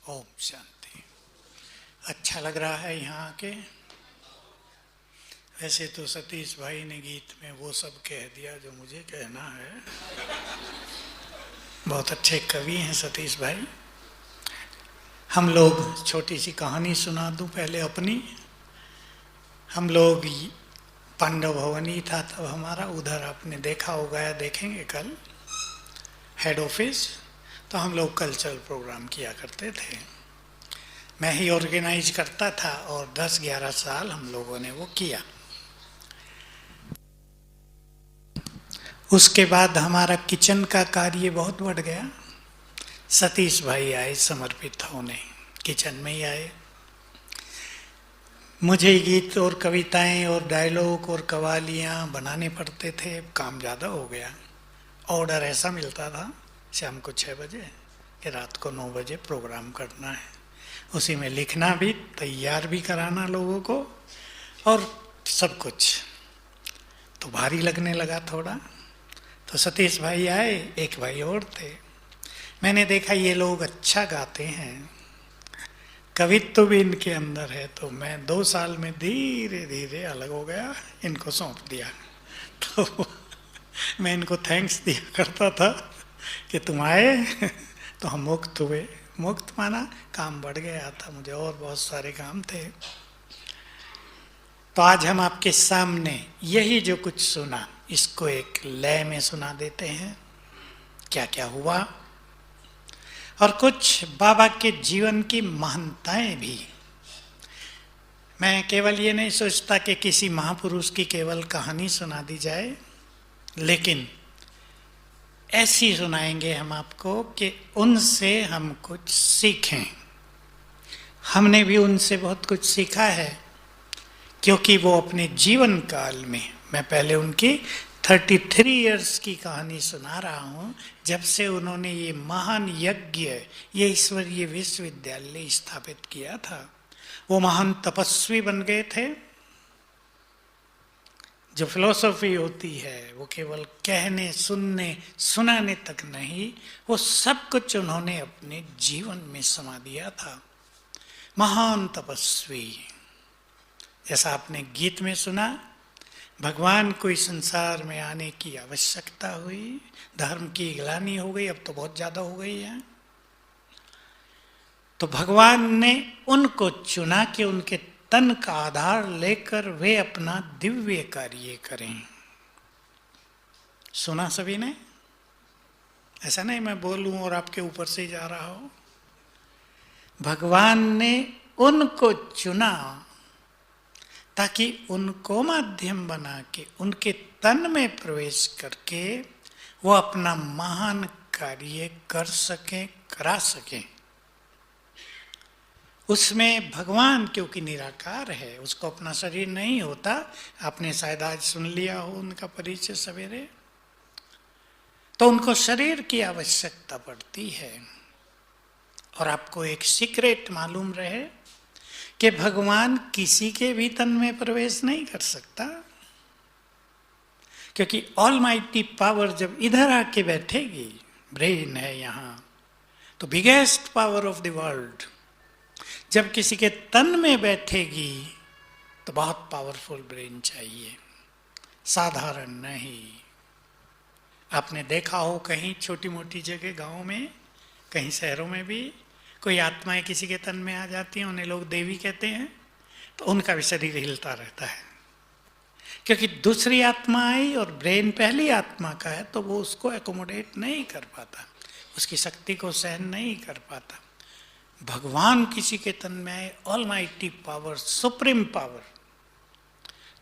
ओम शांति। अच्छा लग रहा है यहाँ आके। वैसे तो सतीश भाई ने गीत में वो सब कह दिया जो मुझे कहना है। बहुत अच्छे कवि हैं सतीश भाई। हम लोग छोटी सी कहानी सुना दूं पहले अपनी। हम लोग पांडव भवन ही था तब हमारा, उधर आपने देखा होगा या देखेंगे कल, हेड ऑफिस। तो हम लोग कल्चरल प्रोग्राम किया करते थे, मैं ही ऑर्गेनाइज करता था और 10-11 साल हम लोगों ने वो किया। उसके बाद हमारा किचन का कार्य बहुत बढ़ गया। सतीश भाई आए समर्पित होने, किचन में ही आए। मुझे गीत और कविताएं और डायलॉग और कवालियाँ बनाने पड़ते थे, काम ज़्यादा हो गया। ऑर्डर ऐसा मिलता था शाम को 6 बजे कि रात को 9 बजे प्रोग्राम करना है। उसी में लिखना भी, तैयार भी कराना लोगों को और सब कुछ, तो भारी लगने लगा थोड़ा। तो सतीश भाई आए, एक भाई और थे। मैंने देखा ये लोग अच्छा गाते हैं, कवित्व भी इनके अंदर है, तो मैं 2 साल में धीरे धीरे अलग हो गया, इनको सौंप दिया। तो मैं इनको थैंक्स दिया करता था कि तुम आए तो हम मुक्त हुए। मुक्त माना काम बढ़ गया था, मुझे और बहुत सारे काम थे। तो आज हम आपके सामने यही जो कुछ सुना, इसको एक लय में सुना देते हैं, क्या क्या हुआ, और कुछ बाबा के जीवन की महानताएं भी। मैं केवल ये नहीं सोचता कि किसी महापुरुष की केवल कहानी सुना दी जाए, लेकिन ऐसी सुनाएंगे हम आपको कि उनसे हम कुछ सीखें। हमने भी उनसे बहुत कुछ सीखा है, क्योंकि वो अपने जीवन काल में, मैं पहले उनकी 33 इयर्स की कहानी सुना रहा हूँ, जब से उन्होंने ये महान यज्ञ, ये ईश्वरीय विश्वविद्यालय स्थापित किया था। वो महान तपस्वी बन गए थे। जो फिलॉसफी होती है वो केवल कहने, सुनने, सुनाने तक नहीं, वो सब कुछ उन्होंने अपने जीवन में समा दिया था। महान तपस्वी, जैसा आपने गीत में सुना, भगवान को इस संसार में आने की आवश्यकता हुई, धर्म की ग्लानि हो गई, अब तो बहुत ज्यादा हो गई है। तो भगवान ने उनको चुना कि उनके तन का आधार लेकर वे अपना दिव्य कार्य करें। सुना सभी ने? ऐसा नहीं मैं बोलूं और आपके ऊपर से जा रहा हो। भगवान ने उनको चुना ताकि उनको माध्यम बना के उनके तन में प्रवेश करके वो अपना महान कार्य कर सकें, करा सकें। उसमें भगवान क्योंकि निराकार है, उसको अपना शरीर नहीं होता। आपने शायद आज सुन लिया हो उनका परिचय सवेरे। तो उनको शरीर की आवश्यकता पड़ती है। और आपको एक सीक्रेट मालूम रहे कि भगवान किसी के भी तन में प्रवेश नहीं कर सकता, क्योंकि ऑलमाइटी पावर जब इधर आके बैठेगी, ब्रेन है यहाँ, तो biggest power of the world जब किसी के तन में बैठेगी तो बहुत पावरफुल ब्रेन चाहिए, साधारण नहीं। आपने देखा हो कहीं छोटी मोटी जगह, गांव में, कहीं शहरों में भी, कोई आत्माएं किसी के तन में आ जाती हैं, उन्हें लोग देवी कहते हैं, तो उनका भी शरीर हिलता रहता है, क्योंकि दूसरी आत्मा आई और ब्रेन पहली आत्मा का है, तो वो उसको एकोमोडेट नहीं कर पाता, उसकी शक्ति को सहन नहीं कर पाता। भगवान किसी के तन में आए, ऑलमाइटी पावर, सुप्रीम पावर,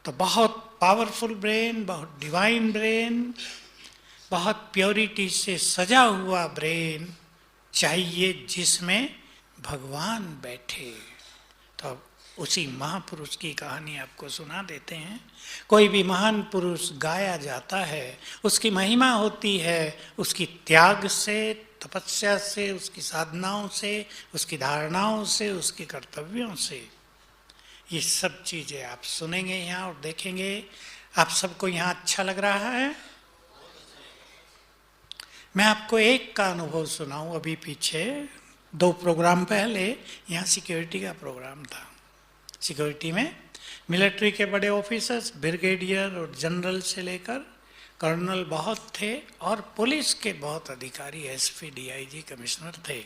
तो बहुत पावरफुल ब्रेन, बहुत डिवाइन ब्रेन, बहुत प्योरिटी से सजा हुआ ब्रेन चाहिए, जिसमें भगवान बैठे। तो उसी महापुरुष की कहानी आपको सुना देते हैं। कोई भी महान पुरुष गाया जाता है, उसकी महिमा होती है उसकी त्याग से, तपस्या से, उसकी साधनाओं से, उसकी धारणाओं से, उसके कर्तव्यों से। ये सब चीजें आप सुनेंगे यहाँ और देखेंगे। आप सबको यहाँ अच्छा लग रहा है? मैं आपको एक का अनुभव सुनाऊं। अभी पीछे 2 प्रोग्राम पहले यहाँ सिक्योरिटी का प्रोग्राम था। सिक्योरिटी में मिलिट्री के बड़े ऑफिसर्स, ब्रिगेडियर और जनरल से लेकर कर्नल बहुत थे, और पुलिस के बहुत अधिकारी, एसपी, डीआईजी, कमिश्नर थे।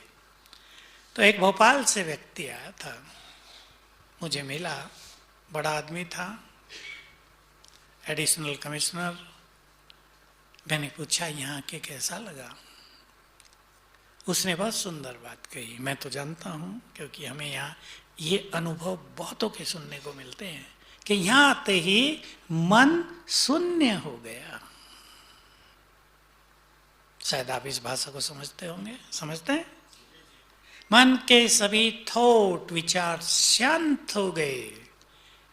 तो एक भोपाल से व्यक्ति आया था, मुझे मिला, बड़ा आदमी था, एडिशनल कमिश्नर। मैंने पूछा यहाँ के कैसा लगा? उसने बहुत सुंदर बात कही। मैं तो जानता हूँ, क्योंकि हमें यहाँ ये अनुभव बहुतों के सुनने को मिलते हैं कि यहाँ आते ही मन शून्य हो गया। शायद आप इस भाषा को समझते होंगे, समझते हैं? मन के सभी थॉट, विचार शांत हो गए।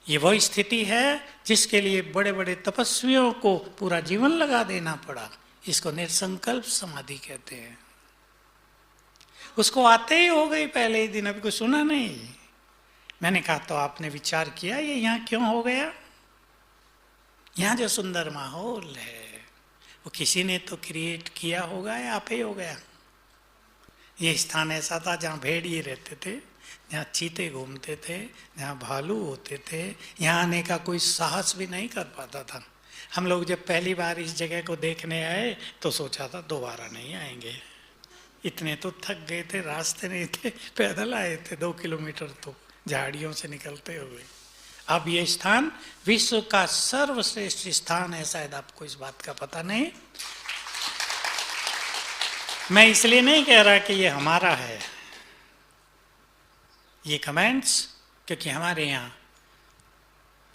ये वही स्थिति है जिसके लिए बड़े बड़े तपस्वियों को पूरा जीवन लगा देना पड़ा। इसको निर्संकल्प समाधि कहते हैं। उसको आते ही हो गई पहले ही दिन, अभी कुछ सुना नहीं। मैंने कहा तो आपने विचार किया ये यहाँ क्यों हो गया? यहाँ जो सुंदर माहौल है वो किसी ने तो क्रिएट किया होगा या आप ही हो गया? ये स्थान ऐसा था जहाँ भेड़िए रहते थे, जहाँ चीते घूमते थे, जहाँ भालू होते थे। यहाँ आने का कोई साहस भी नहीं कर पाता था। हम लोग जब पहली बार इस जगह को देखने आए तो सोचा था दोबारा नहीं आएंगे। इतने तो थक गए थे, रास्ते नहीं थे, पैदल आए थे 2 किलोमीटर तो झाड़ियों से निकलते हुए। अब ये स्थान विश्व का सर्वश्रेष्ठ स्थान है, शायद आपको इस बात का पता नहीं। मैं इसलिए नहीं कह रहा कि ये हमारा है, ये कमेंट्स, क्योंकि हमारे यहाँ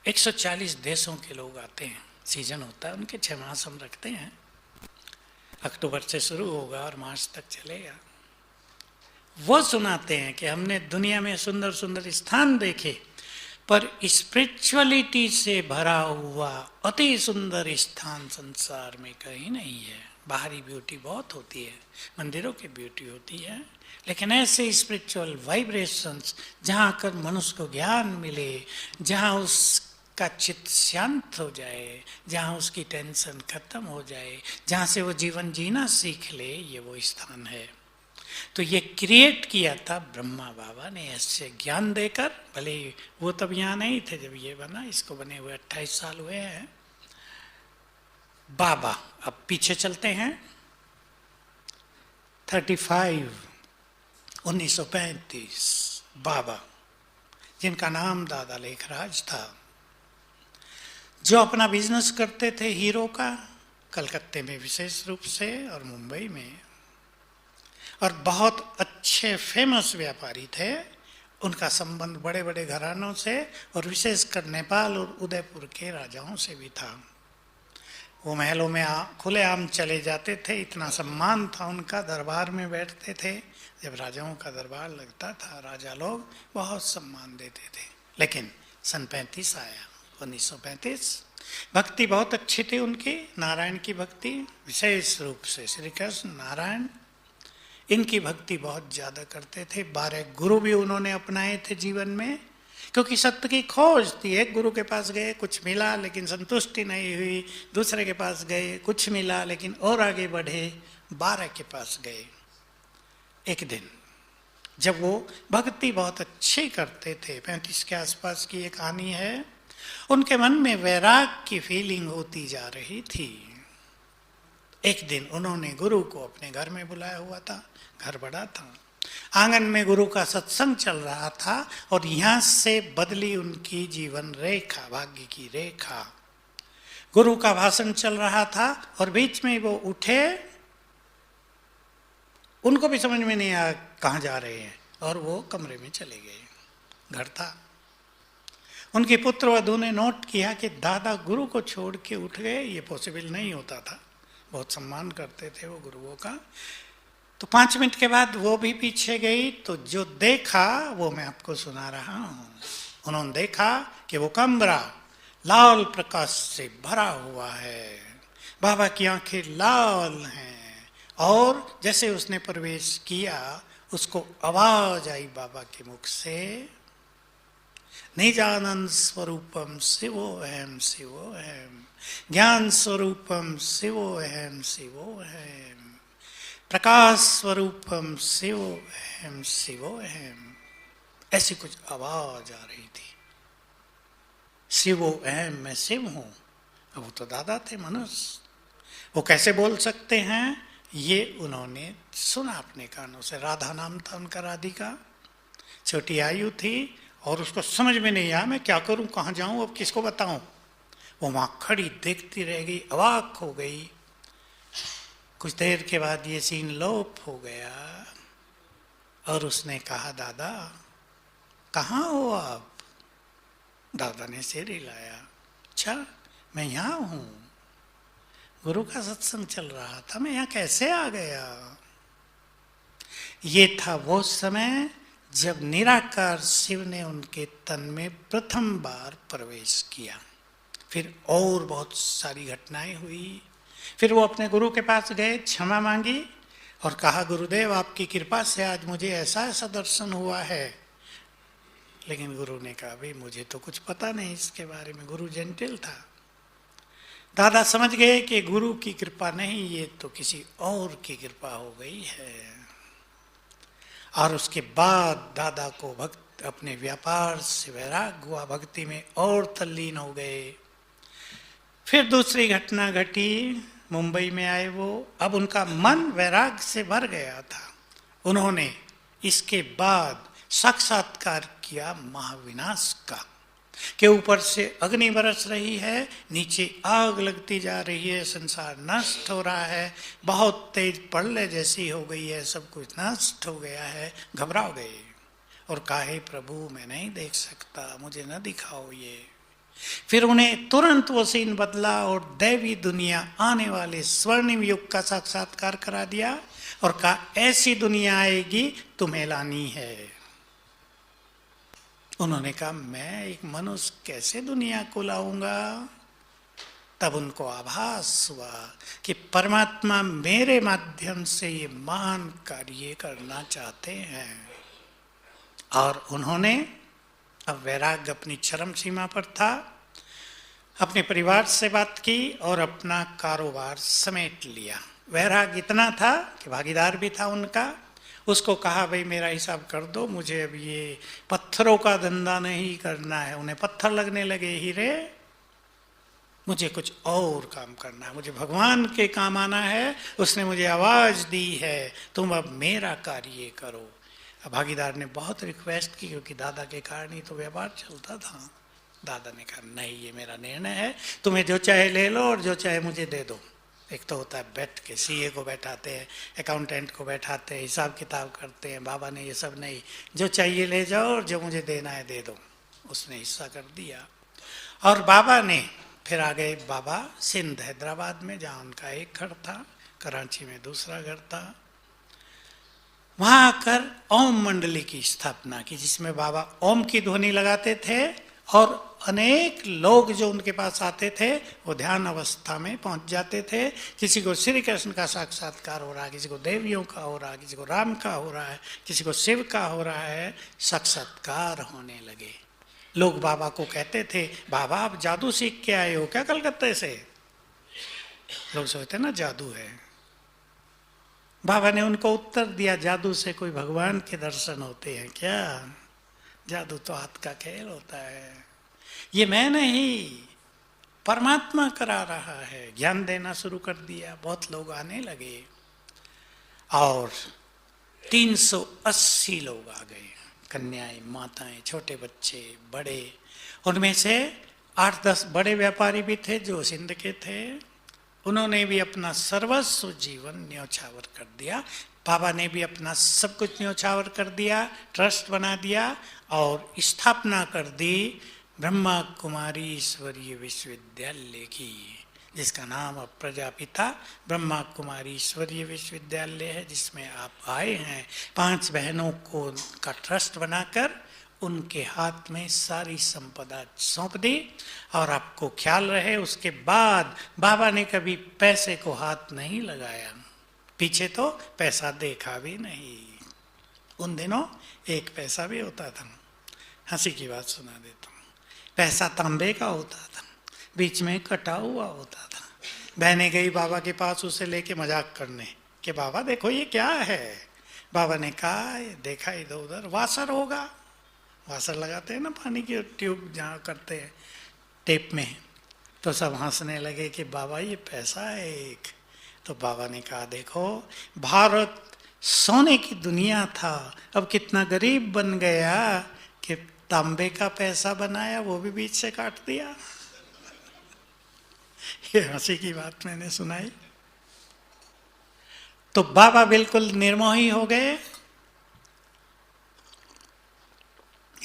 140 देशों के लोग आते हैं। सीजन होता है उनके, 6 मास हम रखते हैं। अक्टूबर से शुरू होगा और मार्च तक चलेगा। वो सुनाते हैं कि हमने दुनिया में सुंदर सुंदर स्थान देखे, पर स्पिरिचुअलिटी से भरा हुआ अति सुंदर स्थान संसार में कहीं नहीं है। बाहरी ब्यूटी बहुत होती है, मंदिरों की ब्यूटी होती है, लेकिन ऐसे स्पिरिचुअल वाइब्रेशंस जहाँ आकर मनुष्य को ज्ञान मिले, जहाँ उसका चित्त शांत हो जाए, जहाँ उसकी टेंशन खत्म हो जाए, जहाँ से वो जीवन जीना सीख ले, ये वो स्थान है। तो ये क्रिएट किया था ब्रह्मा बाबा ने ऐसे ज्ञान देकर। भले वो तब यहाँ नहीं थे जब ये बना, इसको बने हुए 28 साल हुए हैं। बाबा, अब पीछे चलते हैं, 1935 बाबा, जिनका नाम दादा लेखराज था, जो अपना बिजनेस करते थे हीरो का, कलकत्ते में विशेष रूप से और मुंबई में, और बहुत अच्छे फेमस व्यापारी थे। उनका संबंध बड़े बड़े घरानों से और विशेषकर नेपाल और उदयपुर के राजाओं से भी था। वो महलों में खुलेआम चले जाते थे, इतना सम्मान था उनका। दरबार में बैठते थे, जब राजाओं का दरबार लगता था राजा लोग बहुत सम्मान देते थे। लेकिन सन 35 आया, 1935। भक्ति बहुत अच्छी थी उनकी, नारायण की भक्ति, विशेष रूप से श्री कृष्ण नारायण, इनकी भक्ति बहुत ज़्यादा करते थे। 12 गुरु भी उन्होंने अपनाए थे जीवन में, क्योंकि सत्य की खोज थी। एक गुरु के पास गए, कुछ मिला लेकिन संतुष्टि नहीं हुई, दूसरे के पास गए, कुछ मिला लेकिन और आगे बढ़े, 12 के पास गए। एक दिन जब वो भक्ति बहुत अच्छी करते थे, 35 के आसपास की एक कहानी है, उनके मन में वैराग की फीलिंग होती जा रही थी। एक दिन उन्होंने गुरु को अपने घर में बुलाया हुआ था, घर बड़ा था, आंगन में गुरु का सत्संग चल रहा था, और यहां से बदली उनकी जीवन रेखा, भाग्य की रेखा। गुरु का भाषण चल रहा था और बीच में वो उठे, उनको भी समझ में नहीं आया कहाँ जा रहे हैं, और वो कमरे में चले गए। घर था। उनके पुत्र वधू ने नोट किया कि दादा गुरु को छोड़ के उठ गए। ये पॉसिबल नहीं होता था, बहुत सम्मान करते थे वो गुरुओं का। तो 5 मिनट के बाद वो भी पीछे गई, तो जो देखा वो मैं आपको सुना रहा हूँ। उन्होंने देखा कि वो कमरा लाल प्रकाश से भरा हुआ है, बाबा की आंखें लाल हैं, और जैसे उसने प्रवेश किया उसको आवाज आई बाबा के मुख से, निजानंद स्वरूपम शिवोहम शिवोहम, ज्ञान स्वरूपम शिवोहम शिवोहम, प्रकाश स्वरूपम शिवोहम शिवोहम, ऐसी कुछ आवाज आ रही थी। शिवोहम, मैं शिव हूं। अब वो तो दादा थे मनुष्य, वो कैसे बोल सकते हैं? ये उन्होंने सुना अपने कानों से। राधा नाम था उनका, राधिका, छोटी आयु थी और उसको समझ में नहीं आया मैं क्या करूं, कहां जाऊं, अब किसको बताऊं। वो वहां खड़ी देखती रह गई, अवाक हो गई। कुछ देर के बाद ये सीन लोप हो गया और उसने कहा, दादा कहाँ हो आप? दादा ने सिर हिलाया। अच्छा, मैं यहाँ हूं, गुरु का सत्संग चल रहा था, मैं यहाँ कैसे आ गया? ये था वो समय जब निराकार शिव ने उनके तन में प्रथम बार प्रवेश किया। फिर और बहुत सारी घटनाएं हुई। फिर वो अपने गुरु के पास गए, क्षमा मांगी और कहा, गुरुदेव आपकी कृपा से आज मुझे ऐसा ऐसा दर्शन हुआ है। लेकिन गुरु ने कहा, भाई मुझे तो कुछ पता नहीं इसके बारे में। गुरु जेंटल था। दादा समझ गए कि गुरु की कृपा नहीं, ये तो किसी और की कृपा हो गई है। और उसके बाद दादा को भक्त अपने व्यापार से वैराग्य हुआ, भक्ति में और तल्लीन हो गए। फिर दूसरी घटना घटी, मुंबई में आए वो। अब उनका मन वैराग्य से भर गया था। उन्होंने इसके बाद साक्षात्कार किया महाविनाश का, के ऊपर से अग्नि बरस रही है, नीचे आग लगती जा रही है, संसार नष्ट हो रहा है, बहुत तेज प्रलय जैसी हो गई है, सब कुछ नष्ट हो गया है। घबरा गए और कहा, प्रभु मैं नहीं देख सकता, मुझे न दिखाओ ये। फिर उन्हें तुरंत वो सीन बदला और दैवी दुनिया आने वाले स्वर्णिम युग का साक्षात्कार करा दिया और कहा, ऐसी दुनिया आएगी तुम्हें लानी है। उन्होंने कहा, मैं एक मनुष्य कैसे दुनिया को लाऊंगा? तब उनको आभास हुआ कि परमात्मा मेरे माध्यम से ये महान कार्य करना चाहते हैं। और उन्होंने, अब वैराग्य अपनी चरम सीमा पर था, अपने परिवार से बात की और अपना कारोबार समेट लिया। वैराग्य इतना था कि भागीदार भी था उनका। उसको कहा, भाई मेरा हिसाब कर दो, मुझे अब ये पत्थरों का धंधा नहीं करना है। उन्हें पत्थर लगने लगे, हीरे, मुझे कुछ और काम करना है, मुझे भगवान के काम आना है। उसने मुझे आवाज दी है, तुम अब मेरा कार्य करो। अब भागीदार ने बहुत रिक्वेस्ट की, क्योंकि दादा के कारण ही तो व्यापार चलता था। दादा ने कहा, नहीं ये मेरा निर्णय है, तुम्हें जो चाहे ले लो और जो चाहे मुझे दे दो। एक तो होता है बैठ के सीए को बैठाते हैं, अकाउंटेंट को बैठाते हैं, हिसाब किताब करते हैं। बाबा ने ये सब नहीं, जो चाहिए ले जाओ और जो मुझे देना है दे दो। उसने हिस्सा कर दिया और बाबा ने फिर आ गए। बाबा सिंध हैदराबाद में, जहाँ उनका एक घर था, कराची में दूसरा घर था। वहाँ आकर ओम मंडली की स्थापना की, जिसमें बाबा ओम की ध्वनि लगाते थे और अनेक लोग जो उनके पास आते थे वो ध्यान अवस्था में पहुंच जाते थे। किसी को श्री कृष्ण का साक्षात्कार हो रहा है, किसी को देवियों का हो रहा है, किसी को राम का हो रहा है, किसी को शिव का हो रहा है। साक्षात्कार होने लगे। लोग बाबा को कहते थे, बाबा आप जादू सीख के आए हो क्या कलकत्ते से? लोग सोचते ना जादू है। बाबा ने उनको उत्तर दिया, जादू से कोई भगवान के दर्शन होते हैं क्या? जादू तो हाथ का खेल होता है। ये मैं नहीं, परमात्मा करा रहा है। ज्ञान देना शुरू कर दिया, बहुत लोग आने लगे और 380 लोग आ गए, कन्याएं, माताएं, छोटे बच्चे, बड़े। उनमें से 8-10 बड़े व्यापारी भी थे जो सिंध के थे। उन्होंने भी अपना सर्वस्व जीवन न्योछावर कर दिया। बाबा ने भी अपना सब कुछ न्योछावर कर दिया, ट्रस्ट बना दिया और स्थापना कर दी ब्रह्मा कुमारी ईश्वरीय विश्वविद्यालय की, जिसका नाम अब प्रजापिता ब्रह्मा कुमारी ईश्वरीय विश्वविद्यालय है, जिसमें आप आए हैं। 5 बहनों को का ट्रस्ट बनाकर उनके हाथ में सारी संपदा सौंप दी। और आपको ख्याल रहे, उसके बाद बाबा ने कभी पैसे को हाथ नहीं लगाया। पीछे तो पैसा देखा भी नहीं। उन दिनों 1 पैसा भी होता था। हंसी की बात सुना देता हूँ। पैसा तांबे का होता था, बीच में कटा हुआ होता था। बहने गई बाबा के पास उसे लेके मजाक करने, कि बाबा देखो ये क्या है। बाबा ने कहा, देखा इधर उधर, वासर होगा, वासर लगाते हैं ना पानी की ट्यूब जहाँ करते हैं टेप में। तो सब हंसने लगे कि बाबा ये पैसा है एक। तो बाबा ने कहा देखो, भारत सोने की दुनिया था, अब कितना गरीब बन गया कि तांबे का पैसा बनाया, वो भी बीच से काट दिया। ये हंसी की बात मैंने सुनाई। तो बाबा बिल्कुल निर्मोही हो गए।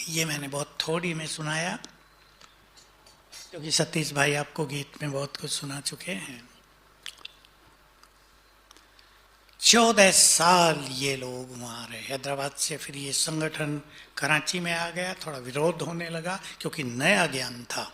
ये मैंने बहुत थोड़ी में सुनाया, क्योंकि सतीश भाई आपको गीत में बहुत कुछ सुना चुके हैं। 14 साल ये लोग वहाँ रहे। हैदराबाद से फिर ये संगठन कराची में आ गया, थोड़ा विरोध होने लगा क्योंकि नया ज्ञान था,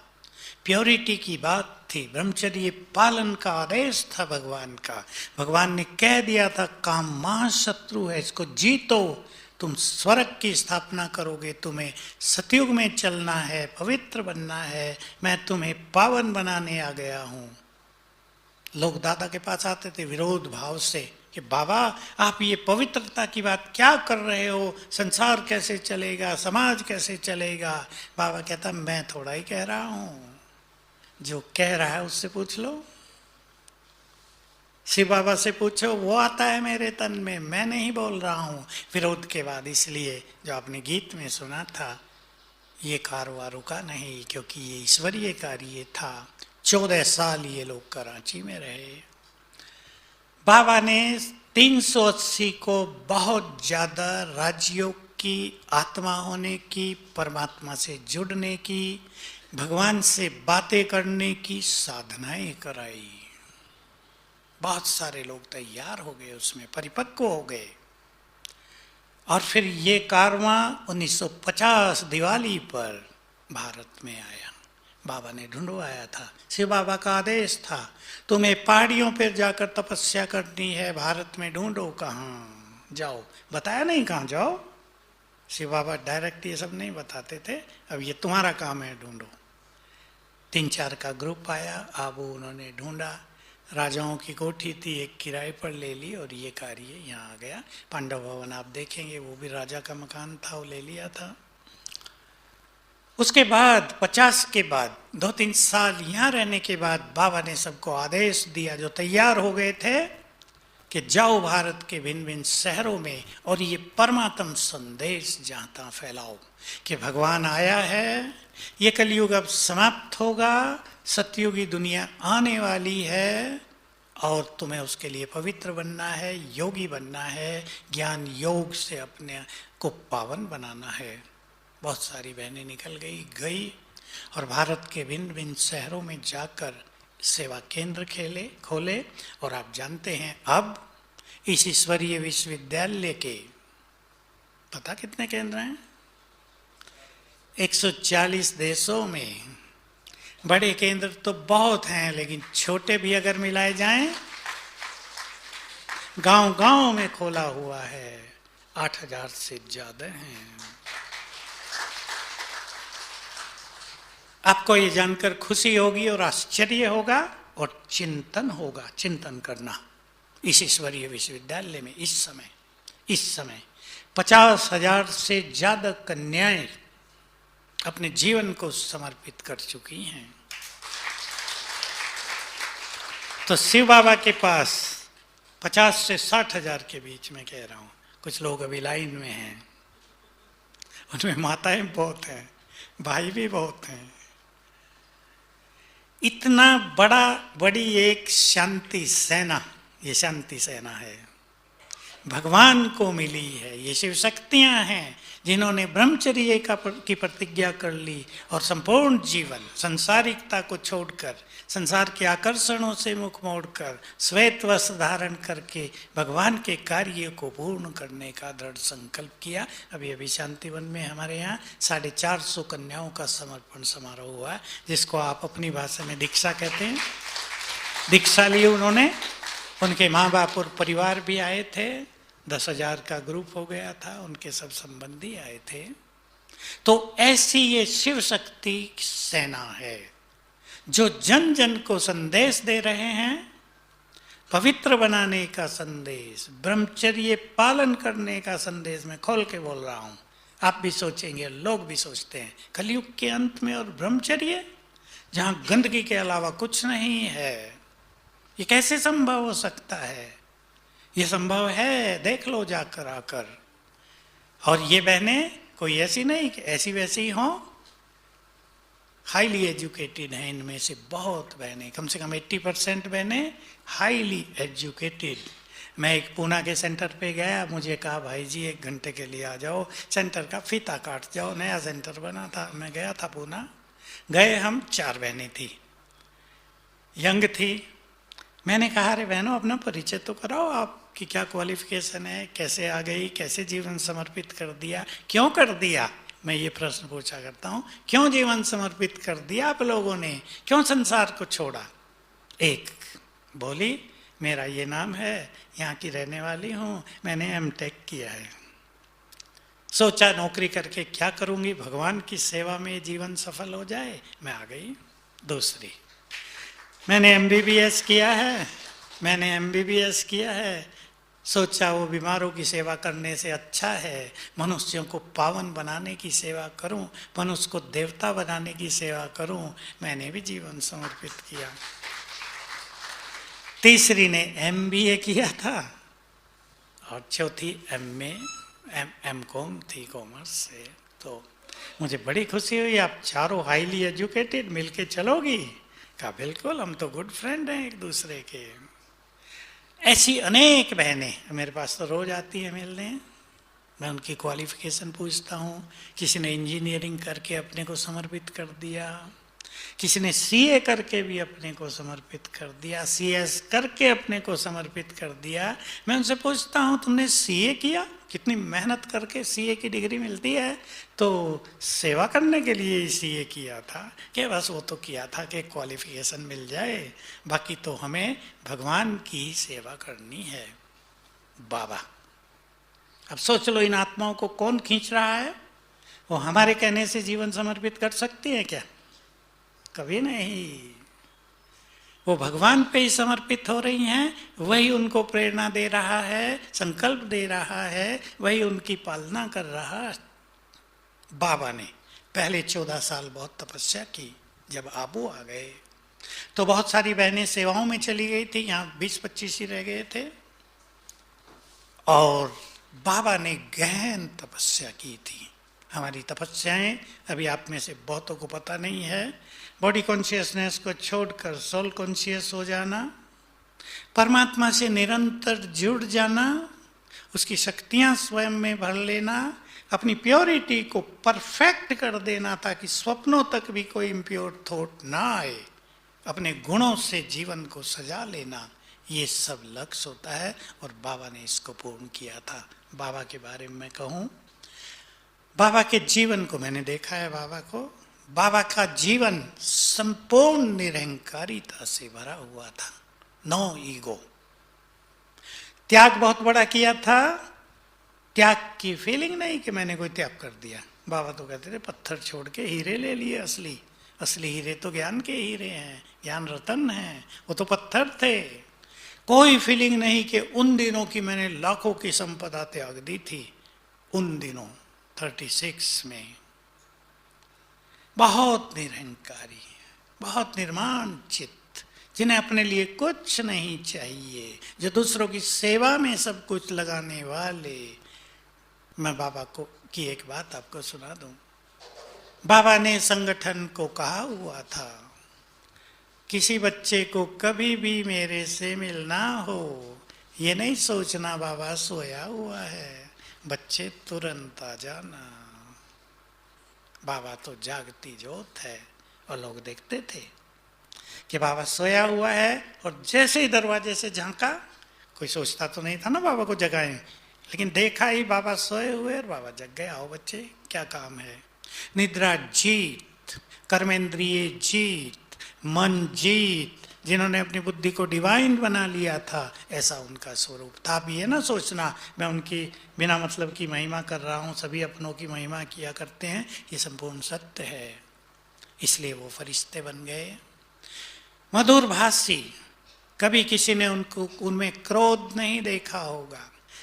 प्योरिटी की बात थी, ब्रह्मचर्य पालन का आदेश था भगवान का। भगवान ने कह दिया था काम महाशत्रु है, इसको जीतो, तुम स्वर्ग की स्थापना करोगे, तुम्हें सतयुग में चलना है, पवित्र बनना है, मैं तुम्हें पावन बनाने आ गया हूं। लोग दादा के पास आते थे विरोध भाव से कि बाबा आप ये पवित्रता की बात क्या कर रहे हो, संसार कैसे चलेगा, समाज कैसे चलेगा। बाबा कहता मैं थोड़ा ही कह रहा हूं, जो कह रहा है उससे पूछ लो, शिव बाबा से पूछो, वो आता है मेरे तन में, मैं नहीं बोल रहा हूं। विरोध के बाद इसलिए जो आपने गीत में सुना था, ये कारवा रुका नहीं, क्योंकि ये ईश्वरीय कार्य था। 14 साल ये लोग कराची में रहे। बाबा ने 380 को बहुत ज्यादा राजयोग की, आत्मा होने की, परमात्मा से जुड़ने की, भगवान से बातें करने की साधनाएं कराई। बहुत सारे लोग तैयार हो गए, उसमें परिपक्व हो गए। और फिर ये कारवां 1950 दिवाली पर भारत में आया। बाबा ने ढूंढवाया था, शिव बाबा का आदेश था तुम्हें पहाड़ियों पर जाकर तपस्या करनी है, भारत में ढूंढो कहाँ जाओ। बताया नहीं कहाँ जाओ, शिव बाबा डायरेक्ट ये सब नहीं बताते थे, अब ये तुम्हारा काम है ढूंढो। 3-4 का ग्रुप आया, अब उन्होंने ढूंढा, राजाओं की कोठी थी, एक किराए पर ले ली और ये कार्य यहाँ आ गया। पांडव भवन आप देखेंगे, वो भी राजा का मकान था, वो ले लिया था। उसके बाद 50 के बाद 2-3 साल यहाँ रहने के बाद बाबा ने सबको आदेश दिया जो तैयार हो गए थे कि जाओ भारत के भिन्न भिन्न शहरों में और ये परमात्म संदेश जहाँ तहाँ फैलाओ कि भगवान आया है, ये कलयुग अब समाप्त होगा, सतयुगी दुनिया आने वाली है और तुम्हें उसके लिए पवित्र बनना है, योगी बनना है, ज्ञान योग से अपने को पावन बनाना है। बहुत सारी बहनें निकल गई और भारत के भिन्न भिन्न शहरों में जाकर सेवा केंद्र खोले। और आप जानते हैं अब इस ईश्वरीय विश्वविद्यालय के पता कितने केंद्र हैं? 140 देशों में। बड़े केंद्र तो बहुत हैं, लेकिन छोटे भी अगर मिलाए जाएं, गांव-गांव में खोला हुआ है, 8000 से ज्यादा हैं। आपको ये जानकर खुशी होगी और आश्चर्य होगा और चिंतन होगा, चिंतन करना। इस ईश्वरीय विश्वविद्यालय में इस समय 50,000 से ज्यादा कन्याएं अपने जीवन को समर्पित कर चुकी हैं। तो शिव बाबा के पास 50 से 60,000 के बीच में कह रहा हूं, कुछ लोग अभी लाइन में हैं, उनमें माताएं बहुत हैं, भाई भी बहुत हैं। इतना बड़ी एक शांति सेना, ये शांति सेना है, भगवान को मिली है। ये शिव शक्तियां हैं जिन्होंने ब्रह्मचर्य की प्रतिज्ञा कर ली और संपूर्ण जीवन संसारिकता को छोड़कर, संसार के आकर्षणों से मुख मोड़कर, श्वेत वस्त्र धारण करके भगवान के कार्य को पूर्ण करने का दृढ़ संकल्प किया। अभी शांतिवन में हमारे यहाँ 450 कन्याओं का समर्पण समारोह हुआ, जिसको आप अपनी भाषा में दीक्षा कहते हैं। दीक्षा ली उन्होंने, उनके माँ बाप और परिवार भी आए थे, 10,000 का ग्रुप हो गया था, उनके सब संबंधी आए थे। तो ऐसी ये शिव शक्ति सेना है जो जन जन को संदेश दे रहे हैं पवित्र बनाने का संदेश, ब्रह्मचर्य पालन करने का संदेश मैं खोल के बोल रहा हूं। आप भी सोचेंगे, लोग भी सोचते हैं, कलयुग के अंत में और ब्रह्मचर्य, जहां गंदगी के अलावा कुछ नहीं है, ये कैसे संभव हो सकता है? ये संभव है, देख लो जाकर आकर। और ये बहनें कोई ऐसी नहीं कि ऐसी वैसी हों, हाईली एजुकेटेड हैं इनमें से बहुत बहनें, कम से कम 80% बहनें हाईली एजुकेटेड। मैं एक पूना के सेंटर पे गया, मुझे कहा भाई जी 1 घंटे के लिए आ जाओ, सेंटर का फीता काट जाओ, नया सेंटर बना था। मैं गया था पूना, गए हम 4 बहनें थी, यंग थी। मैंने कहा अरे बहनों अपना परिचय तो कराओ, आपकी क्या क्वालिफिकेशन है, कैसे आ गई, कैसे जीवन समर्पित कर दिया, क्यों कर दिया? मैं ये प्रश्न पूछा करता हूँ, क्यों जीवन समर्पित कर दिया आप लोगों ने, क्यों संसार को छोड़ा? एक बोली मेरा ये नाम है, यहाँ की रहने वाली हूँ, मैंने एमटेक किया है, सोचा नौकरी करके क्या करूँगी, भगवान की सेवा में जीवन सफल हो जाए, मैं आ गई। दूसरी, मैंने एमबीबीएस किया है, मैंने एमबीबीएस किया है, सोचा वो बीमारों की सेवा करने से अच्छा है मनुष्यों को पावन बनाने की सेवा करूं, मनुष्य को देवता बनाने की सेवा करूं, मैंने भी जीवन समर्पित किया। तीसरी ने एमबीए किया था और चौथी एमकॉम थी कॉमर्स से। तो मुझे बड़ी खुशी हुई, आप चारों हाईली एजुकेटेड मिलके चलोगी? कहा बिल्कुल, हम तो गुड फ्रेंड हैं एक दूसरे के। ऐसी अनेक बहनें मेरे पास तो रोज आती है मिलने, मैं उनकी क्वालिफिकेशन पूछता हूँ। किसी ने इंजीनियरिंग करके अपने को समर्पित कर दिया, किसी ने सीए करके भी अपने को समर्पित कर दिया, सीएस करके अपने को समर्पित कर दिया। मैं उनसे पूछता हूँ तुमने सीए किया, कितनी मेहनत करके सीए की डिग्री मिलती है, तो सेवा करने के लिए सीए किया था कि बस वो तो किया था कि क्वालिफिकेशन मिल जाए, बाकी तो हमें भगवान की सेवा करनी है। बाबा, अब सोच लो इन आत्माओं को कौन खींच रहा है? वो हमारे कहने से जीवन समर्पित कर सकती है क्या? कभी नहीं। वो भगवान पे ही समर्पित हो रही हैं, वही उनको प्रेरणा दे रहा है, संकल्प दे रहा है, वही उनकी पालना कर रहा है। बाबा ने पहले 14 साल बहुत तपस्या की, जब आबू आ गए तो बहुत सारी बहनें सेवाओं में चली गई थी, यहाँ 20-25 ही रह गए थे, और बाबा ने गहन तपस्या की थी। हमारी तपस्याएं अभी आप में से बहुतों को पता नहीं है। बॉडी कॉन्शियसनेस को छोड़कर सोल कॉन्शियस हो जाना, परमात्मा से निरंतर जुड़ जाना, उसकी शक्तियां स्वयं में भर लेना, अपनी प्योरिटी को परफेक्ट कर देना ताकि स्वप्नों तक भी कोई इम्प्योर थॉट ना आए, अपने गुणों से जीवन को सजा लेना, ये सब लक्ष्य होता है। और बाबा ने इसको पूर्ण किया था। बाबा के बारे में मैं कहूँ, बाबा के जीवन को मैंने देखा है। बाबा का जीवन संपूर्ण निरहंकारिता से भरा हुआ था, नो ईगो। त्याग बहुत बड़ा किया था, त्याग की फीलिंग नहीं कि मैंने कोई त्याग कर दिया। बाबा तो कहते थे पत्थर छोड़ के हीरे ले लिए, असली हीरे तो ज्ञान के हीरे हैं, ज्ञान रतन है, वो तो पत्थर थे। कोई फीलिंग नहीं कि उन दिनों की मैंने लाखों की संपदा त्याग दी थी। उन दिनों 36 में बहुत निरहंकारी, बहुत निर्माण चित्त, जिन्हें अपने लिए कुछ नहीं चाहिए, जो दूसरों की सेवा में सब कुछ लगाने वाले। मैं बाबा को की एक बात आपको सुना दूं। बाबा ने संगठन को कहा हुआ था, किसी बच्चे को कभी भी मेरे से मिलना हो, ये नहीं सोचना बाबा सोया हुआ है, बच्चे तुरंत आ जाना। बाबा तो जागती ज्योत है, और लोग देखते थे कि बाबा सोया हुआ है, और जैसे ही दरवाजे से झांका, कोई सोचता तो नहीं था ना बाबा को जगाएं, लेकिन देखा ही बाबा सोए हुए और बाबा जग गए। आओ बच्चे, क्या काम है? निद्रा जीत, कर्मेंद्रिय जीत, मन जीत, जिन्होंने अपनी बुद्धि को डिवाइन बना लिया था, ऐसा उनका स्वरूप था। भी है ना सोचना मैं उनकी बिना मतलब की महिमा कर रहा हूँ, सभी अपनों की महिमा किया करते हैं, ये संपूर्ण सत्य है। इसलिए वो फरिश्ते बन गए, मधुर भाषी, कभी किसी ने उनको उनमें क्रोध नहीं देखा होगा।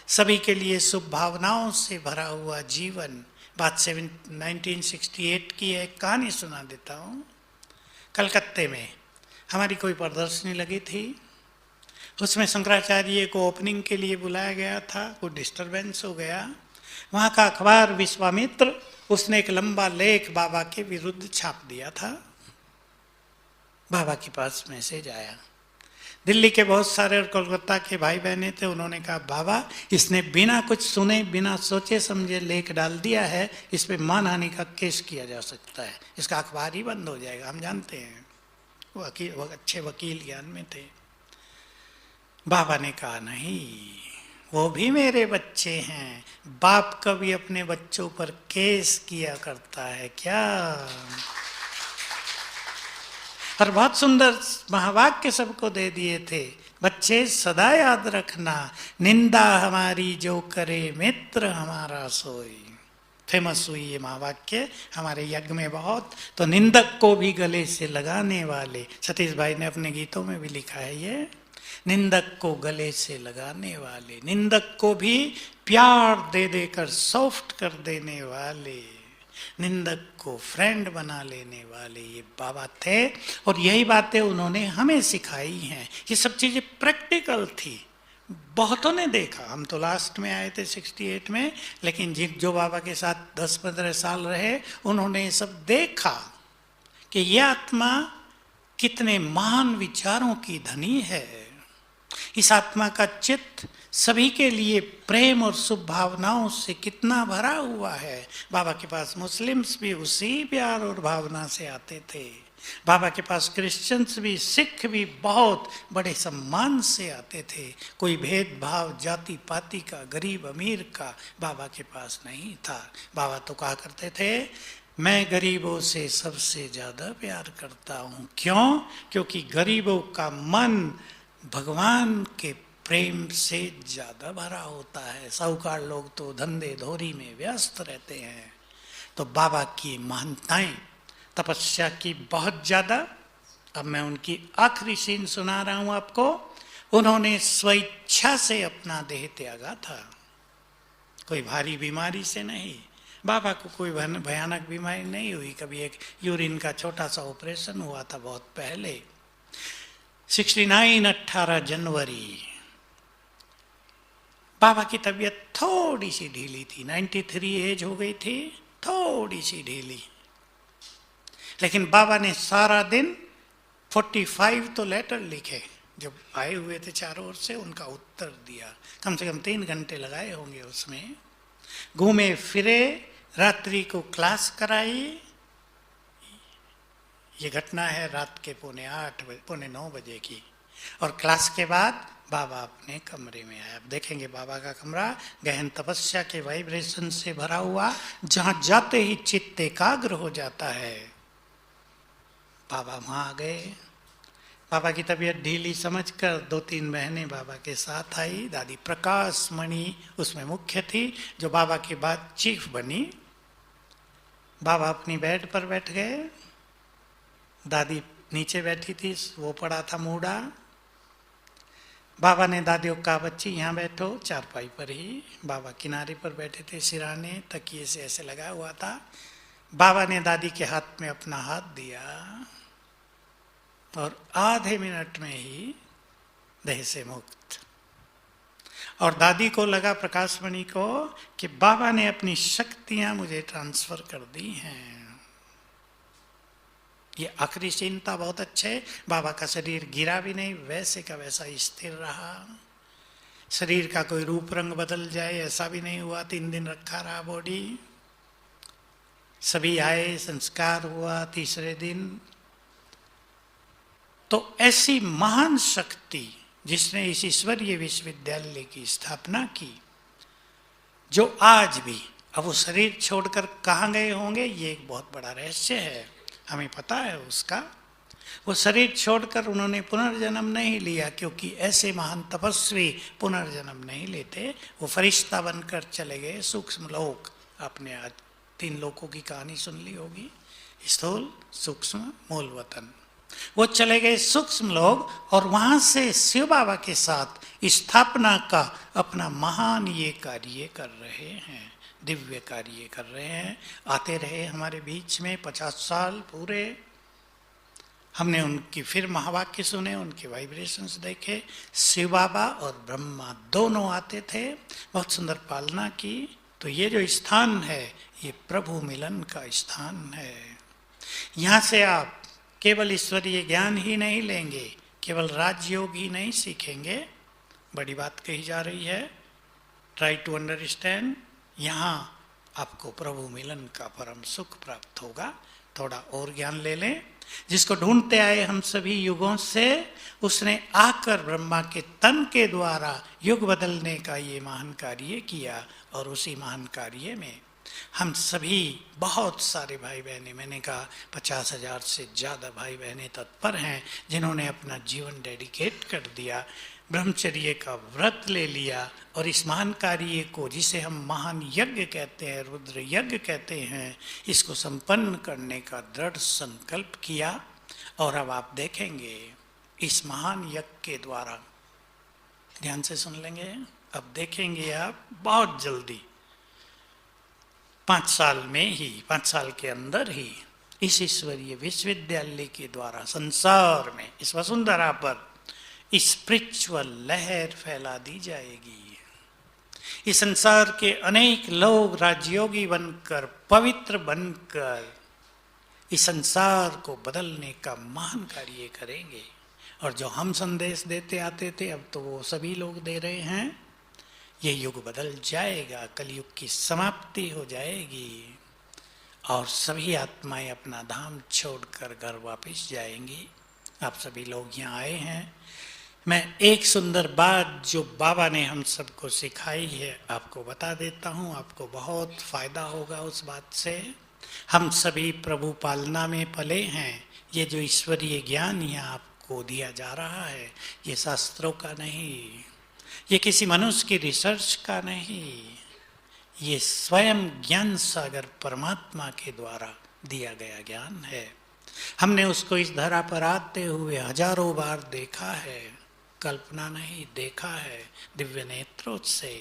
सभी के लिए शुभ भावनाओं से भरा हुआ जीवन। बात 1968 की एक कहानी सुना देता हूँ। कलकत्ते में हमारी कोई प्रदर्शनी लगी थी, उसमें शंकराचार्य को ओपनिंग के लिए बुलाया गया था। कोई डिस्टरबेंस हो गया। वहाँ का अखबार विश्वामित्र, उसने एक लंबा लेख बाबा के विरुद्ध छाप दिया था। बाबा के पास मैसेज आया। दिल्ली के बहुत सारे और कोलकाता के भाई बहने थे। उन्होंने कहा, बाबा इसने बिना कुछ सुने बिना सोचे समझे लेख डाल दिया है, इस पे मानहानि का केस किया जा सकता है, इसका अखबार ही बंद हो जाएगा। हम जानते हैं वो अच्छे वकील ज्ञान में थे। बाबा ने कहा, नहीं, वो भी मेरे बच्चे हैं। बाप कभी अपने बच्चों पर केस किया करता है क्या? और बहुत सुंदर महावाक्य सबको दे दिए थे। बच्चे सदा याद रखना, निंदा हमारी जो करे मित्र हमारा सोई। फेमस हुई ये महावाक्य हमारे यज्ञ में बहुत। तो निंदक को भी गले से लगाने वाले, सतीश भाई ने अपने गीतों में भी लिखा है ये, निंदक को गले से लगाने वाले, निंदक को भी प्यार दे देकर सॉफ्ट कर देने वाले, निंदक को फ्रेंड बना लेने वाले ये बाबा थे। और यही बातें उन्होंने हमें सिखाई हैं। ये सब चीजें प्रैक्टिकल थी। बहुतों ने देखा। हम तो लास्ट में आए थे 68 में, लेकिन जो बाबा के साथ 10-15 साल रहे, उन्होंने ये सब देखा कि ये आत्मा कितने महान विचारों की धनी है। इस आत्मा का चित्त सभी के लिए प्रेम और शुभ भावनाओं से कितना भरा हुआ है। बाबा के पास मुस्लिम्स भी उसी प्यार और भावना से आते थे। बाबा के पास क्रिश्चियंस भी, सिख भी बहुत बड़े सम्मान से आते थे। कोई भेदभाव जाति पाति का, गरीब अमीर का बाबा के पास नहीं था। बाबा तो कहा करते थे, मैं गरीबों से सबसे ज्यादा प्यार करता हूँ। क्यों? क्योंकि गरीबों का मन भगवान के प्रेम से ज्यादा भरा होता है। साहूकार लोग तो धंधे धोरी में व्यस्त रहते हैं। तो बाबा की महानताएं, तपस्या की बहुत ज्यादा। अब मैं उनकी आखिरी सीन सुना रहा हूं आपको। उन्होंने स्वेच्छा से अपना देह त्यागा था, कोई भारी बीमारी से नहीं। बाबा को कोई भयानक बीमारी नहीं हुई। कभी एक यूरिन का छोटा सा ऑपरेशन हुआ था बहुत पहले। 69 18 जनवरी। बाबा की तबीयत थोड़ी सी ढीली थी। 93 एज हो गई थी, थोड़ी सी ढीली। लेकिन बाबा ने सारा दिन 45 तो लेटर लिखे। जब आए हुए थे चारों ओर से, उनका उत्तर दिया। कम से कम 3 घंटे लगाए होंगे उसमें। घूमे फिरे, रात्रि को क्लास कराई। ये घटना है रात के 8:45 बजे की। और क्लास के बाद बाबा अपने कमरे में आए। अब देखेंगे बाबा का कमरा गहन तपस्या के वाइब्रेशन से भरा हुआ, जहां जाते ही चित्त एकाग्र हो जाता है। बाबा वहां आ गए। बाबा की तबीयत ढीली समझकर 2-3 बहनें बाबा के साथ आई। दादी प्रकाश मणि उसमें मुख्य थी, जो बाबा के बाद चीफ बनी। बाबा अपनी बेड पर बैठ गए। दादी नीचे बैठी थी, वो पड़ा था मूढ़ा। बाबा ने दादियों का, बच्ची यहाँ बैठो, चारपाई पर ही। बाबा किनारे पर बैठे थे, सिराने तकिए से ऐसे लगा हुआ था। बाबा ने दादी के हाथ में अपना हाथ दिया और आधे मिनट में ही देह से मुक्त। और दादी को लगा, प्रकाशमणि को, कि बाबा ने अपनी शक्तियां मुझे ट्रांसफर कर दी हैं। ये आखिरी चिंता बहुत अच्छे। बाबा का शरीर गिरा भी नहीं, वैसे का वैसा स्थिर रहा। शरीर का कोई रूप रंग बदल जाए ऐसा भी नहीं हुआ। 3 दिन रखा रहा बॉडी। सभी आए, संस्कार हुआ 3रे दिन। तो ऐसी महान शक्ति जिसने इस ईश्वरीय विश्वविद्यालय की स्थापना की, जो आज भी, अब वो शरीर छोड़कर कहाँ गए होंगे ये एक बहुत बड़ा रहस्य है, हमें पता है उसका। वो शरीर छोड़कर उन्होंने पुनर्जन्म नहीं लिया, क्योंकि ऐसे महान तपस्वी पुनर्जन्म नहीं लेते। वो फरिश्ता बनकर चले गए सूक्ष्म लोक। आपने आज 3 लोकों की कहानी सुन ली होगी, स्थूल, सूक्ष्म, मूल वतन। वो चले गए सूक्ष्म लोग और वहां से शिव बाबा के साथ स्थापना का अपना महान ये कार्य कर रहे हैं, दिव्य कार्य कर रहे हैं। आते रहे हमारे बीच में 50 साल पूरे। हमने उनकी फिर महावाक्य सुने, उनके वाइब्रेशंस देखे। शिव बाबा और ब्रह्मा दोनों आते थे, बहुत सुंदर पालना की। तो ये जो स्थान है ये प्रभु मिलन का स्थान है। यहाँ से आप केवल ईश्वरीय ज्ञान ही नहीं लेंगे, केवल राजयोग ही नहीं सीखेंगे। बड़ी बात कही जा रही है, ट्राई टू अंडरस्टैंड। यहाँ आपको प्रभु मिलन का परम सुख प्राप्त होगा। थोड़ा और ज्ञान ले लें। जिसको ढूंढते आए हम सभी युगों से, उसने आकर ब्रह्मा के तन के द्वारा युग बदलने का ये महान कार्य किया। और उसी महान कार्य में हम सभी बहुत सारे भाई बहने, मैंने कहा 50,000 से ज़्यादा भाई बहने तत्पर हैं, जिन्होंने अपना जीवन डेडिकेट कर दिया, ब्रह्मचर्य का व्रत ले लिया और इस महान कार्य को, जिसे हम महान यज्ञ कहते हैं, रुद्र यज्ञ कहते हैं, इसको संपन्न करने का दृढ़ संकल्प किया। और अब आप देखेंगे इस महान यज्ञ के द्वारा, ध्यान से सुन लेंगे, अब देखेंगे आप बहुत जल्दी 5 साल में ही, 5 साल के अंदर ही इस ईश्वरीय विश्वविद्यालय के द्वारा संसार में, इस वसुंधरा पर स्पिरिचुअल लहर फैला दी जाएगी। इस संसार के अनेक लोग राजयोगी बनकर, पवित्र बनकर इस संसार को बदलने का महान कार्य करेंगे। और जो हम संदेश देते आते थे, अब तो वो सभी लोग दे रहे हैं। ये युग बदल जाएगा, कलयुग की समाप्ति हो जाएगी और सभी आत्माएं अपना धाम छोड़कर घर वापस जाएंगी। आप सभी लोग यहाँ आए हैं। मैं एक सुंदर बात जो बाबा ने हम सबको सिखाई है आपको बता देता हूँ, आपको बहुत फायदा होगा उस बात से। हम सभी प्रभु पालना में पले हैं। ये जो ईश्वरीय ज्ञान यहाँ आपको दिया जा रहा है, ये शास्त्रों का नहीं, ये किसी मनुष्य की रिसर्च का नहीं, ये स्वयं ज्ञान सागर परमात्मा के द्वारा दिया गया ज्ञान है। हमने उसको इस धरा पर आते हुए हजारों बार देखा है, कल्पना नहीं, देखा है दिव्य नेत्रों से।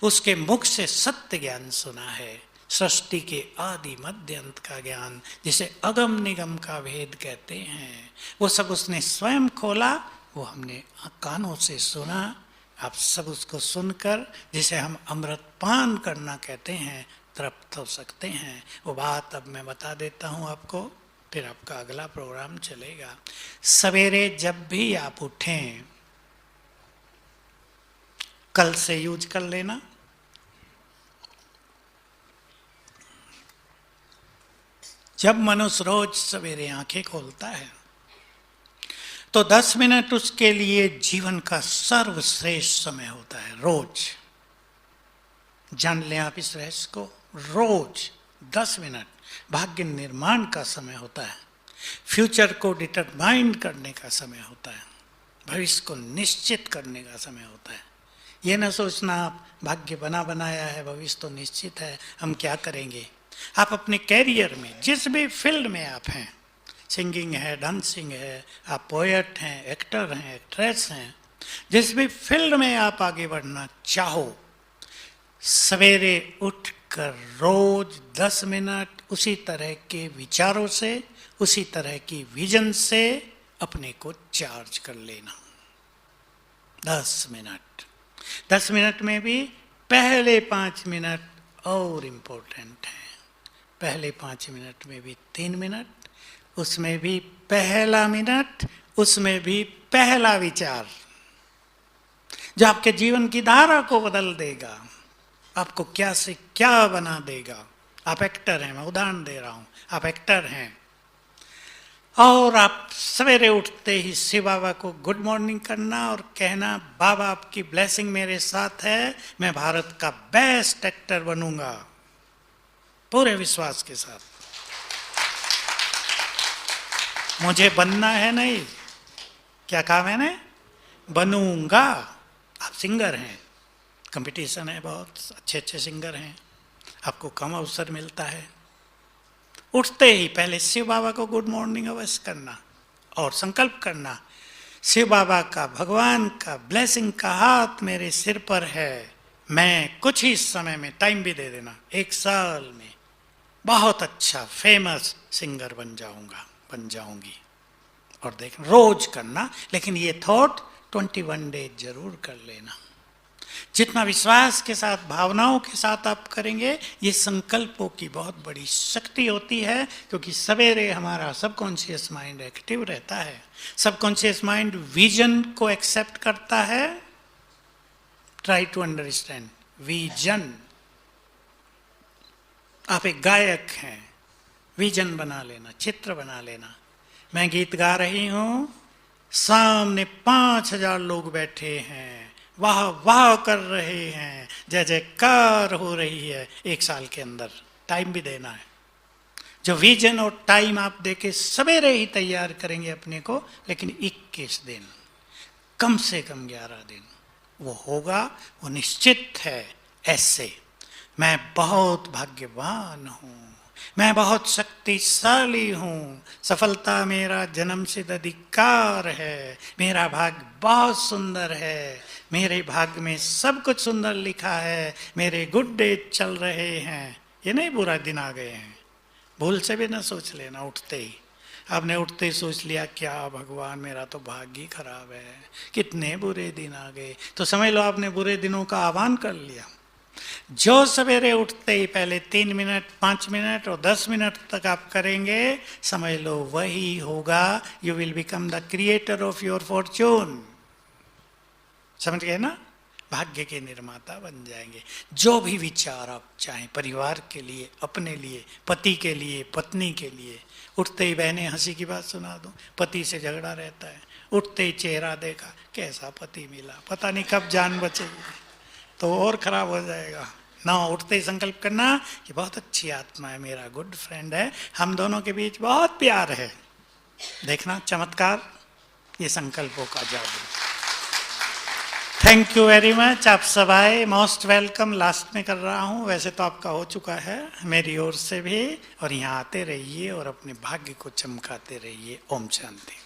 उसके मुख से सत्य ज्ञान सुना है, सृष्टि के आदि मध्य अंत का ज्ञान, जिसे अगम निगम का भेद कहते हैं, वो सब उसने स्वयं खोला, वो हमने कानों से सुना। आप सब उसको सुनकर, जिसे हम अमृतपान करना कहते हैं, तृप्त हो सकते हैं। वो बात अब मैं बता देता हूँ आपको, फिर आपका अगला प्रोग्राम चलेगा। सवेरे जब भी आप उठें, कल से यूज कर लेना, जब मनुष्य रोज सवेरे आंखें खोलता है तो 10 मिनट उसके लिए जीवन का सर्वश्रेष्ठ समय होता है। रोज जान लें आप इस रहस्य को, रोज 10 मिनट भाग्य निर्माण का समय होता है, फ्यूचर को डिटरमाइन करने का समय होता है, भविष्य को निश्चित करने का समय होता है। ये ना सोचना आप भाग्य बना बनाया है, भविष्य तो निश्चित है, हम क्या करेंगे। आप अपने कैरियर में, जिस भी फील्ड में आप हैं, सिंगिंग है, डांसिंग है, आप पोएट हैं, एक्टर हैं, एक्ट्रेस हैं, जिस भी फील्ड में आप आगे बढ़ना चाहो, सवेरे उठकर रोज 10 मिनट उसी तरह के विचारों से, उसी तरह की विजन से अपने को चार्ज कर लेना। 10 मिनट, 10 मिनट में भी पहले 5 मिनट और इम्पोर्टेंट हैं। पहले 5 मिनट में भी 3 मिनट, उसमें भी पहला मिनट, उसमें भी पहला विचार, जो आपके जीवन की धारा को बदल देगा, आपको क्या से क्या बना देगा। आप एक्टर हैं, मैं उदाहरण दे रहा हूं, आप एक्टर हैं और आप सवेरे उठते ही शिव बाबा को गुड मॉर्निंग करना और कहना, बाबा आपकी ब्लेसिंग मेरे साथ है, मैं भारत का बेस्ट एक्टर बनूंगा, पूरे विश्वास के साथ। मुझे बनना है नहीं, क्या कहा मैंने, बनूंगा। आप सिंगर हैं, कंपटीशन है, बहुत अच्छे अच्छे सिंगर हैं, आपको कम अवसर मिलता है। उठते ही पहले शिव बाबा को गुड मॉर्निंग अवश्य करना और संकल्प करना, शिव बाबा का, भगवान का ब्लेसिंग का हाथ मेरे सिर पर है, मैं कुछ ही समय में, टाइम भी दे देना, 1 साल में बहुत अच्छा फेमस सिंगर बन जाऊंगा, बन जाऊंगी। और देख रोज करना, लेकिन ये थॉट 21 डेज जरूर कर लेना। जितना विश्वास के साथ, भावनाओं के साथ आप करेंगे, ये संकल्पों की बहुत बड़ी शक्ति होती है, क्योंकि सवेरे हमारा सबकॉन्शियस माइंड एक्टिव रहता है। सबकॉन्शियस माइंड विजन को एक्सेप्ट करता है। Try to understand vision. आप एक गायक हैं, विजन बना लेना, चित्र बना लेना। मैं गीत गा रही हूं, सामने 5000 लोग बैठे हैं, वाह वाह कर रहे हैं, जय जयकार हो रही है। 1 साल के अंदर टाइम भी देना है। जो विजन और टाइम आप देके सवेरे ही तैयार करेंगे अपने को, लेकिन 21 दिन, कम से कम 11 दिन वो होगा, वो निश्चित है। ऐसे मैं बहुत भाग्यवान हूं, मैं बहुत शक्तिशाली हूं, सफलता मेरा जन्मसिद्ध अधिकार है, मेरा भाग्य बहुत सुंदर है, मेरे भाग्य में सब कुछ सुंदर लिखा है, मेरे गुड डेज चल रहे हैं। ये नहीं बुरा दिन आ गए हैं, भूल से भी ना सोच लेना उठते ही। आपने उठते ही सोच लिया क्या भगवान मेरा तो भाग्य ही खराब है, कितने बुरे दिन आ गए, तो समझ लो आपने बुरे दिनों का आह्वान कर लिया। जो सवेरे उठते ही पहले 3 मिनट, 5 मिनट और 10 मिनट तक आप करेंगे, समझ लो वही होगा। You will become the creator of your Fortune. समझ गए ना? भाग्य के निर्माता बन जाएंगे। जो भी विचार आप चाहें, परिवार के लिए, अपने लिए, पति के लिए, पत्नी के लिए। उठते ही बहनें हंसी की बात सुना दो, पति से झगड़ा रहता है, उठते ही चेहरा देखा, कैसा पति मिला, पता नहीं कब जान बचेगी, तो और खराब हो जाएगा ना। उठते ही संकल्प करना कि बहुत अच्छी आत्मा है, मेरा गुड फ्रेंड है, हम दोनों के बीच बहुत प्यार है। देखना चमत्कार, ये संकल्पों का जादू। Thank you very much. आप सब आए, मोस्ट वेलकम। लास्ट में कर रहा हूँ, वैसे तो आपका हो चुका है मेरी ओर से भी। और यहाँ आते रहिए और अपने भाग्य को चमकाते रहिए। ओम शांति।